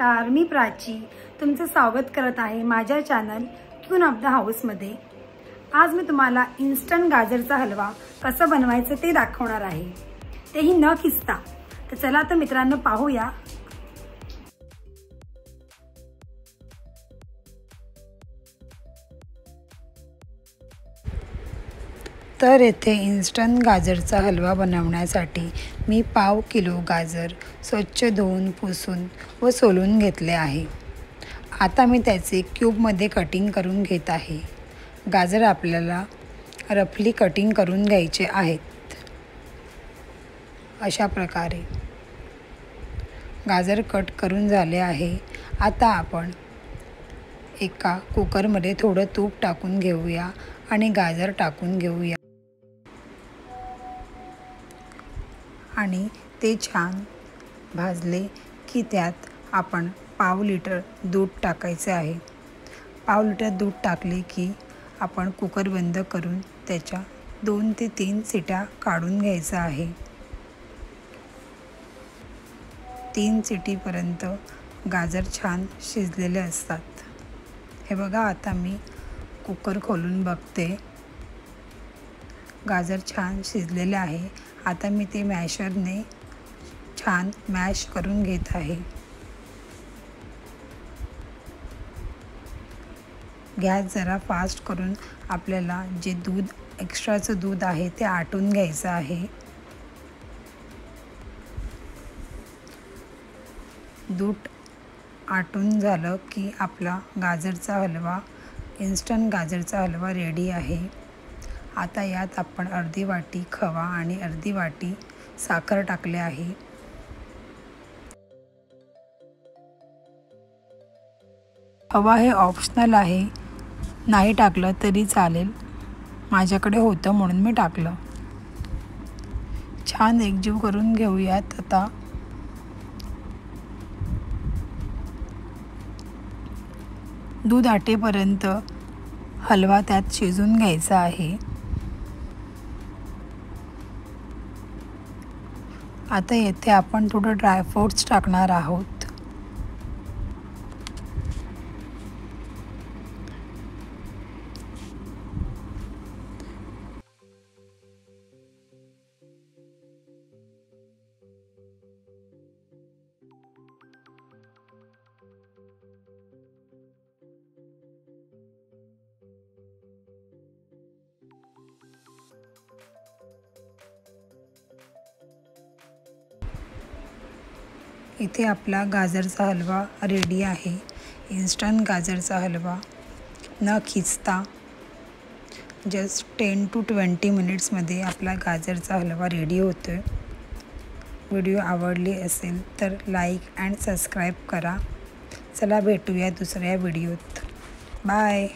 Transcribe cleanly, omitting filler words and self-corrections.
नमस्कार, मी प्राची तुमचं स्वागत करत आहे माझ्या चॅनल क्वीन ऑफ द हाऊसमध्ये। आज मी तुम्हाला इन्स्टंट गाजरचा हलवा कसा बनवायचा ते दाखवणार आहे, तेही न खिसता। तर चला तर मित्रांनो पाहूया। तर येथे इन्स्टंट गाजरचा हलवा बनवण्यासाठी मी पाव किलो गाजर स्वच्छ धुवून पुसून व सोलून घेतले आहे। आता मी त्याचे क्यूबमध्ये कटिंग करून घेत आहे। गाजर आपल्याला रफली कटिंग करून घ्यायचे आहेत। अशा प्रकारे गाजर कट करून झाले आहे। आता आपण एका कुकरमध्ये थोडं तूप टाकून घेऊया आणि गाजर टाकून घेऊया आणि ते छान भाजले की त्यात आपण पाव लिटर दूध टाकायचे आहे। पाव लिटर दूध टाकले की आपण कुकर बंद करून त्याच्या 2 ते 3 शिट्या काढून घ्यायचा आहे। 3 शिटीपर्यंत गाजर छान शिजलेले असतात। हे बघा, आता मी कुकर खोलून बघते, गाजर छान शिजलेले आहे। आता मी ते मॅशरने छान मॅश करून घेत आहे। गॅस जरा फास्ट करून आपल्याला जे एक्स्ट्राचं दूध आहे ते आटून घ्यायचं आहे। दूध आटून झालं की आपला इन्स्टंट गाजरचा हलवा रेडी आहे। आता यात आपण अर्धी वाटी खवा आणि अर्धी वाटी साखर टाकले आहे। खवा हे ऑप्शनल आहे, नाही टाकलं तरी चालेल। माझ्याकडे होतं म्हणून मी टाकलं। छान एकजीव करून घेऊयात। आता दूध आटेपर्यंत हलवा त्यात शिजून घ्यायचा आहे। आता येथे आपण थोडं ड्रायफ्रूट्स टाकणार आहोत। इथे आपला गाजरचा हलवा रेडी आहे। इन्स्टंट गाजरचा हलवा न खिसता जस्ट 10 to 20 मिनिट्समध्ये आपला गाजरचा हलवा रेडी होतोय। व्हिडिओ आवडली असेल तर लाईक अँड सबस्क्राईब करा। चला भेटूया दुसऱ्या व्हिडिओत। बाय।